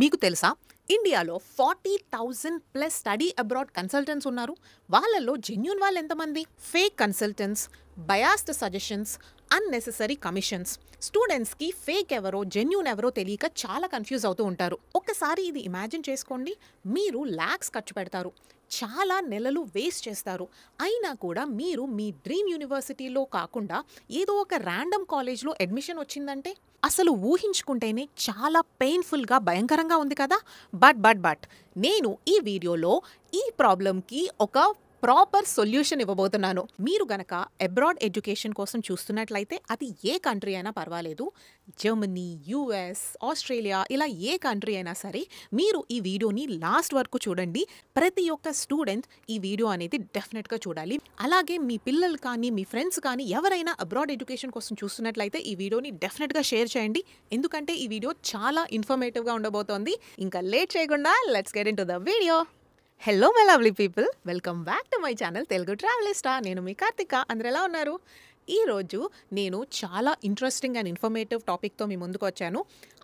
మీకు తెలుసా ఇండియాలో 40,000 ప్లస్ స్టడీ అబ్రాడ్ కన్సల్టెంట్స్ ఉన్నారు. వాళ్ళలో జెన్యూన్ వాళ్ళు ఎంతమంది? Fake consultants, biased suggestions, unnecessary commissions. స్టూడెంట్స్కి ఫేక్ ఎవరో జెన్యూన్ ఎవరో తెలియక చాలా కన్ఫ్యూజ్ అవుతూ ఉంటారు. ఒక్కసారి ఇది ఇమాజిన్ చేసుకోండి. మీరు ల్యాక్స్ ఖర్చు పెడతారు, చాలా నెలలు వేస్ట్ చేస్తారు, అయినా కూడా మీరు మీ డ్రీమ్ యూనివర్సిటీలో కాకుండా ఏదో ఒక ర్యాండమ్ కాలేజ్లో అడ్మిషన్ వచ్చిందంటే అసలు ఊహించుకుంటేనే చాలా పెయిన్ఫుల్గా భయంకరంగా ఉంది కదా. బట్ నేను ఈ వీడియోలో ఈ ప్రాబ్లంకి ఒక ప్రాపర్ సొల్యూషన్ ఇవ్వబోతున్నాను. మీరు గనక అబ్రాడ్ ఎడ్యుకేషన్ కోసం చూస్తున్నట్లయితే అది ఏ కంట్రీ అయినా పర్వాలేదు, జర్మనీ, యుఎస్, ఆస్ట్రేలియా, ఇలా ఏ కంట్రీ అయినా సరే మీరు ఈ వీడియోని లాస్ట్ వరకు చూడండి. ప్రతి ఒక్క స్టూడెంట్ ఈ వీడియో అనేది డెఫినెట్గా చూడాలి. అలాగే మీ పిల్లలు కానీ మీ ఫ్రెండ్స్ కానీ ఎవరైనా అబ్రాడ్ ఎడ్యుకేషన్ కోసం చూస్తున్నట్లయితే ఈ వీడియోని డెఫినెట్గా షేర్ చేయండి, ఎందుకంటే ఈ వీడియో చాలా ఇన్ఫర్మేటివ్గా ఉండబోతోంది. ఇంకా లేట్ చేయకుండా let's get into the video. Hello my lovely people, welcome back to my channel Telugu Travelista. నేను మీ కార్తిక. అందరు ఎలా ఉన్నారు? ఈరోజు నేను చాలా ఇంట్రెస్టింగ్ అండ్ ఇన్ఫర్మేటివ్ టాపిక్తో మీ ముందుకు వచ్చాను.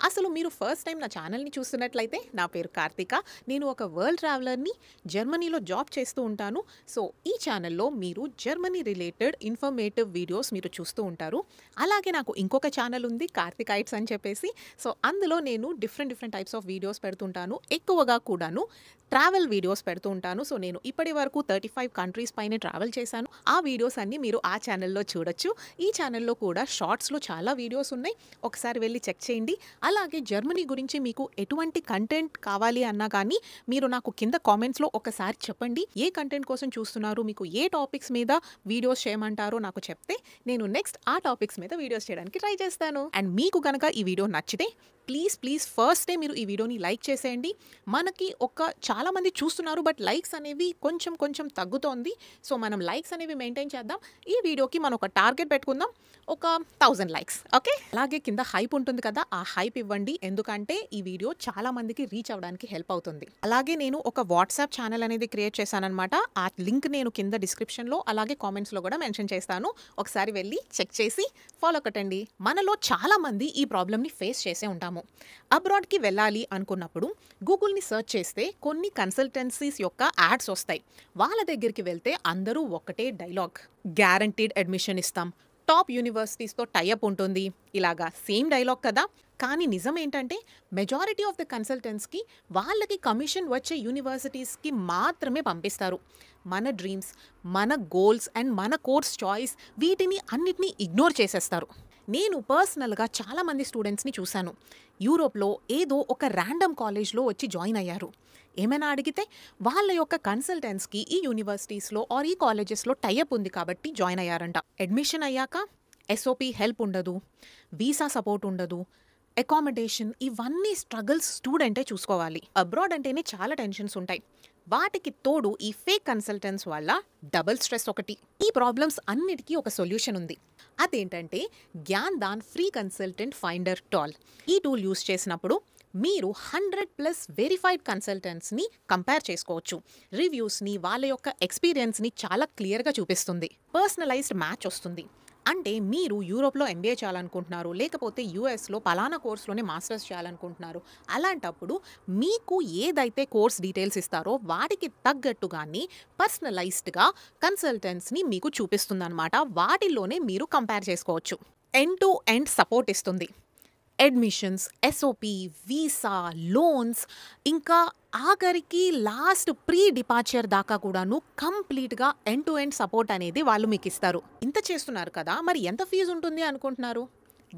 అసలు మీరు ఫస్ట్ టైం నా ఛానల్ని చూస్తున్నట్లయితే నా పేరు కార్తిక. నేను ఒక వరల్డ్ ట్రావెలర్ని, జర్మనీలో జాబ్ చేస్తూ ఉంటాను. సో ఈ ఛానల్లో మీరు జర్మనీ రిలేటెడ్ ఇన్ఫర్మేటివ్ వీడియోస్ మీరు చూస్తూ ఉంటారు. అలాగే నాకు ఇంకొక ఛానల్ ఉంది, కార్తికైట్స్ అని చెప్పేసి. సో అందులో నేను డిఫరెంట్ టైప్స్ ఆఫ్ వీడియోస్ పెడుతుంటాను. ఎక్కువగా కూడాను ట్రావెల్ వీడియోస్ పెడుతూ ఉంటాను. సో నేను ఇప్పటి వరకు 35 కంట్రీస్ పైన ట్రావెల్ చేశాను. ఆ వీడియోస్ అన్నీ మీరు ఆ ఛానల్లో చూడొచ్చు. ఈ ఛానల్లో కూడా షార్ట్స్లో చాలా వీడియోస్ ఉన్నాయి, ఒకసారి వెళ్ళి చెక్ చేయండి. అలాగే జర్మనీ గురించి మీకు ఎటువంటి కంటెంట్ కావాలి అన్నా కానీ మీరు నాకు కింద కామెంట్స్లో ఒకసారి చెప్పండి. ఏ కంటెంట్ కోసం చూస్తున్నారు, మీకు ఏ టాపిక్స్ మీద వీడియోస్ చేయమంటారో నాకు చెప్తే నేను నెక్స్ట్ ఆ టాపిక్స్ మీద వీడియోస్ చేయడానికి ట్రై చేస్తాను. అండ్ మీకు కనుక ఈ వీడియో నచ్చితే ప్లీజ్ ఫస్ట్ డే మీరు ఈ వీడియోని లైక్ చేసేయండి. మనకి చాలా మంది చూస్తున్నారు, బట్ లైక్స్ అనేవి కొంచెం తగ్గుతోంది. సో మనం లైక్స్ అనేవి మెయింటైన్ చేద్దాం. ఈ వీడియోకి మనం ఒక టార్గెట్ పెట్టుకుందాం, ఒక 1000 లైక్స్. ఓకే, అలాగే కింద హైప్ ఉంటుంది కదా, ఆ హైప్ ఇవ్వండి, ఎందుకంటే ఈ వీడియో చాలా మందికి రీచ్ అవ్వడానికి హెల్ప్ అవుతుంది. అలాగే నేను ఒక వాట్సాప్ ఛానల్ అనేది క్రియేట్ చేశానన్నమాట. ఆ లింక్ నేను కింద డిస్క్రిప్షన్లో అలాగే కామెంట్స్లో కూడా మెన్షన్ చేస్తాను. ఒకసారి వెళ్ళి చెక్ చేసి ఫాలో కొట్టండి. మనలో చాలా మంది ఈ ప్రాబ్లమ్ని ఫేస్ చేసే ఉంటాము. అబ్రాడ్కి వెళ్ళాలి అనుకున్నప్పుడు గూగుల్ని సెర్చ్ చేస్తే కొన్ని కన్సల్టెన్సీస్ యొక్క యాడ్స్ వస్తాయి. వాళ్ళ దగ్గరికి వెళ్తే అందరూ ఒకటే డైలాగ్, గ్యారంటీడ్ అడ్మిషన్ ఇస్తాం, టాప్ యూనివర్సిటీస్తో టైఅప్ ఉంటుంది, ఇలాగా సేమ్ డైలాగ్ కదా. కానీ నిజం ఏంటంటే మెజారిటీ ఆఫ్ ద కన్సల్టెంట్స్కి వాళ్ళకి కమిషన్ వచ్చే యూనివర్సిటీస్కి మాత్రమే పంపిస్తారు. మన డ్రీమ్స్, మన గోల్స్ అండ్ మన కోర్స్ చాయిస్, వీటిని అన్నిటినీ ఇగ్నోర్ చేసేస్తారు. నేను పర్సనల్గా చాలామంది స్టూడెంట్స్ని చూశాను. యూరోప్లో ఏదో ఒక ర్యాండమ్ కాలేజ్లో వచ్చి జాయిన్ అయ్యారు. ఏమైనా అడిగితే వాళ్ళ యొక్క కన్సల్టెంట్స్కి ఈ యూనివర్సిటీస్లో ఆర్ ఈ కాలేజెస్లో టైఅప్ ఉంది కాబట్టి జాయిన్ అయ్యారంట. అడ్మిషన్ అయ్యాక ఎస్ఓపి హెల్ప్ ఉండదు, వీసా సపోర్ట్ ఉండదు, అకామిడేషన్, ఇవన్నీ స్ట్రగుల్స్ స్టూడెంటే చూసుకోవాలి. అబ్రాడ్ అంటేనే చాలా టెన్షన్స్ ఉంటాయి. వాటికి తోడు ఈ ఫేక్ కన్సల్టెంట్స్ వల్ల డబుల్ స్ట్రెస్ ఒకటి. ఈ ప్రాబ్లమ్స్ అన్నిటికీ ఒక సొల్యూషన్ ఉంది. అదేంటంటే జ్ఞాన్దాన్ ఫ్రీ కన్సల్టెంట్ ఫైండర్ టూల్. ఈ టూల్ యూస్ చేసినప్పుడు మీరు 100+ వెరిఫైడ్ కన్సల్టెంట్స్ని కంపేర్ చేసుకోవచ్చు. రివ్యూస్ని, వాళ్ళ యొక్క ఎక్స్పీరియన్స్ని చాలా క్లియర్గా చూపిస్తుంది. పర్సనలైజ్డ్ మ్యాచ్ వస్తుంది. అంటే మీరు యూరోప్లో ఎంబీఏ చేయాలనుకుంటున్నారు, లేకపోతే యూఎస్లో పలానా కోర్స్లోనే మాస్టర్స్ చేయాలనుకుంటున్నారు. అలాంటప్పుడు మీకు ఏదైతే కోర్స్ డీటెయిల్స్ ఇస్తారో వాటికి తగ్గట్టుగానే పర్సనలైజ్డ్గా కన్సల్టెంట్స్ని మీకు చూపిస్తుందన్నమాట. వాటిల్లోనే మీరు కంపేర్ చేసుకోవచ్చు. ఎండ్ టు ఎండ్ సపోర్ట్ ఇస్తుంది. అడ్మిషన్స్, ఎస్ఓపి, వీసా, లోన్స్, ఇంకా ఆఖరికి లాస్ట్ ప్రీ డిపార్చర్ దాకా కూడాను కంప్లీట్గా ఎండ్ టు ఎండ్ సపోర్ట్ అనేది వాళ్ళు మీకు ఇస్తారు. ఇంత చేస్తున్నారు కదా, మరి ఎంత ఫీజు ఉంటుంది అనుకుంటున్నారు?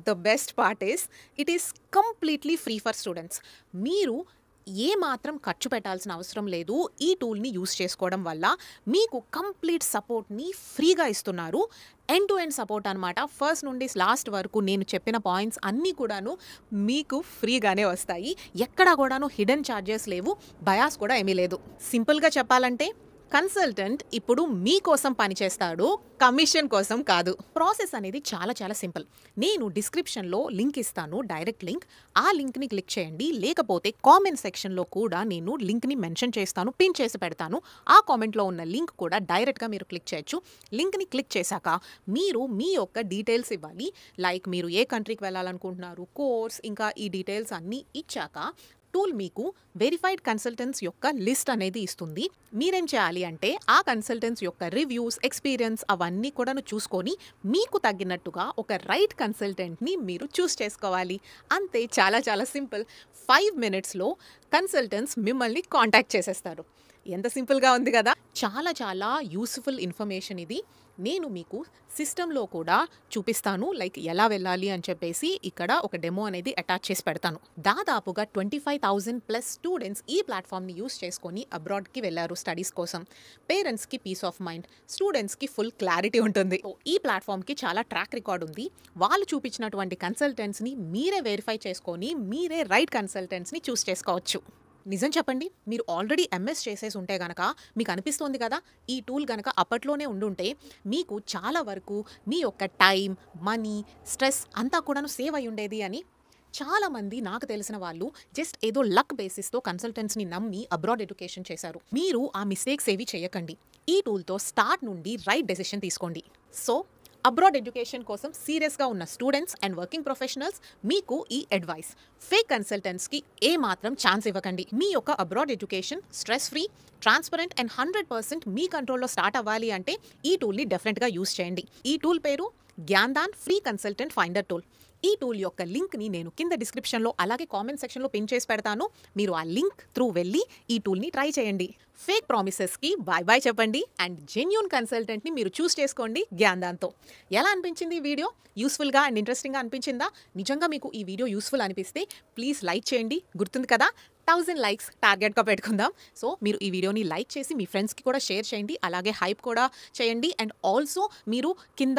The best part is it is completely free for students. మీరు ఏ మాత్రం ఖర్చు పెట్టాల్సిన అవసరం లేదు. ఈ టూల్ని యూస్ చేసుకోవడం వల్ల మీకు కంప్లీట్ సపోర్ట్ని ఫ్రీగా ఇస్తున్నారు. ఎండ్ టు ఎండ్ సపోర్ట్ అనమాట. ఫస్ట్ నుండి లాస్ట్ వరకు నేను చెప్పిన పాయింట్స్ అన్నీ కూడాను మీకు ఫ్రీగానే వస్తాయి. ఎక్కడా కూడాను హిడెన్ ఛార్జెస్ లేవు, బయాస్ కూడా ఏమీ లేదు. సింపుల్గా చెప్పాలంటే కన్సల్టెంట్ ఇప్పుడు మీకోసం పనిచేస్తాడు, కమిషన్ కోసం కాదు. ప్రాసెస్ అనేది చాలా సింపుల్. నేను డిస్క్రిప్షన్లో లింక్ ఇస్తాను, డైరెక్ట్ లింక్. ఆ లింక్ని క్లిక్ చేయండి, లేకపోతే కామెంట్ సెక్షన్లో కూడా నేను లింక్ని మెన్షన్ చేస్తాను, పిన్ చేసి పెడతాను. ఆ కామెంట్లో ఉన్న లింక్ కూడా డైరెక్ట్గా మీరు క్లిక్ చేయొచ్చు. లింక్ని క్లిక్ చేశాక మీరు మీ యొక్క డీటెయిల్స్ ఇవ్వాలి. లైక్ మీరు ఏ కంట్రీకి వెళ్ళాలనుకుంటున్నారు, కోర్స్, ఇంకా ఈ డీటెయిల్స్ అన్నీ ఇచ్చాక టూల్ మీకు వెరిఫైడ్ కన్సల్టెంట్స్ యొక్క లిస్ట్ అనేది ఇస్తుంది. మీరేం చేయాలి అంటే ఆ కన్సల్టెంట్స్ యొక్క రివ్యూస్, ఎక్స్పీరియన్స్ అవన్నీ కూడాను చూసుకొని మీకు తగ్గినట్టుగా ఒక రైట్ కన్సల్టెంట్ని మీరు చూస్ చేసుకోవాలి. అంతే, చాలా చాలా సింపుల్. 5 minutesలో కన్సల్టెంట్స్ మిమ్మల్ని కాంటాక్ట్ చేసేస్తారు. ఎంత సింపుల్గా ఉంది కదా. చాలా చాలా యూస్ఫుల్ ఇన్ఫర్మేషన్ ఇది. నేను మీకు సిస్టంలో కూడా చూపిస్తాను, లైక్ ఎలా వెళ్ళాలి అని చెప్పేసి ఇక్కడ ఒక డెమో అనేది అటాచ్ చేసి పెడతాను. దాదాపుగా 25,000+ స్టూడెంట్స్ ఈ ప్లాట్ఫామ్ని యూస్ చేసుకొని అబ్రాడ్కి వెళ్ళారు స్టడీస్ కోసం. పేరెంట్స్కి పీస్ ఆఫ్ మైండ్, స్టూడెంట్స్కి ఫుల్ క్లారిటీ ఉంటుంది. ఈ ప్లాట్ఫామ్కి చాలా ట్రాక్ రికార్డ్ ఉంది. వాళ్ళు చూపించినటువంటి కన్సల్టెంట్స్ని మీరే వెరిఫై చేసుకొని మీరే రైట్ కన్సల్టెంట్స్ని చూస్ చేసుకోవచ్చు. నిజం చెప్పండి, మీరు ఆల్రెడీ ఎంఎస్ చేసేసి ఉంటే గనక మీకు అనిపిస్తోంది కదా, ఈ టూల్ గనక అప్పట్లోనే ఉండుంటే మీకు చాలా వరకు మీ యొక్క టైం, మనీ, స్ట్రెస్ అంతా కూడాను సేవ్ అయి ఉండేది అని. చాలామంది నాకు తెలిసిన వాళ్ళు జస్ట్ ఏదో లక్ బేసిస్తో కన్సల్టెంట్స్ని నమ్మి అబ్రాడ్ ఎడ్యుకేషన్ చేశారు. మీరు ఆ మిస్టేక్స్ ఏవి చేయకండి. ఈ టూల్తో స్టార్ట్ నుండి రైట్ డెసిషన్ తీసుకోండి. సో అబ్రాడ్ ఎడ్యుకేషన్ కోసం సీరియస్గా ఉన్న స్టూడెంట్స్ అండ్ వర్కింగ్ ప్రొఫెషనల్స్, మీకు ఈ అడ్వైస్: ఫేక్ కన్సల్టెంట్స్కి ఏమాత్రం ఛాన్స్ ఇవ్వకండి. మీ యొక్క abroad education stress free, transparent and 100% మీ కంట్రోల్లో స్టార్ట్ అవ్వాలి అంటే ఈ టూల్ని డెఫినెట్గా యూస్ చేయండి. ఈ టూల్ పేరు జ్ఞాన్దాన్ ఫ్రీ కన్సల్టెంట్ ఫైండర్ టూల్. ఈ టూల్ యొక్క లింక్ని నేను కింద డిస్క్రిప్షన్లో అలాగే కామెంట్ సెక్షన్లో పిన్ చేసి పెడతాను. మీరు ఆ లింక్ త్రూ వెళ్ళి ఈ టూల్ని ట్రై చేయండి. ఫేక్ ప్రామిసెస్కి బాయ్ బాయ్ చెప్పండి అండ్ జెన్యూన్ కన్సల్టెంట్ని మీరు చూస్ చేసుకోండి జ్ఞాన్దాన్తో. ఎలా అనిపించింది ఈ వీడియో? యూస్ఫుల్గా అండ్ ఇంట్రెస్టింగ్గా అనిపించిందా? నిజంగా మీకు ఈ వీడియో యూస్ఫుల్ అనిపిస్తే ప్లీజ్ లైక్ చేయండి. గుర్తుంది కదా, 1000 likes టార్గెట్గా పెట్టుకుందాం. సో మీరు ఈ వీడియోని లైక్ చేసి మీ ఫ్రెండ్స్కి కూడా షేర్ చేయండి, అలాగే హైప్ కూడా చేయండి. అండ్ ఆల్సో మీరు కింద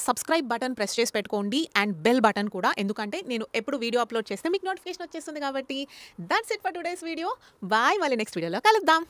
సబ్స్క్రైబ్ బటన్ ప్రెస్ చేసి పెట్టుకోండి అండ్ బెల్ బటన్ కూడా, ఎందుకంటే నేను ఎప్పుడు వీడియో అప్లోడ్ చేస్తే మీకు నోటిఫికేషన్ వచ్చేస్తుంది కాబట్టి. That's it for today's video. Bye, మళ్ళీ నెక్స్ట్ వీడియోలో కలుద్దాం.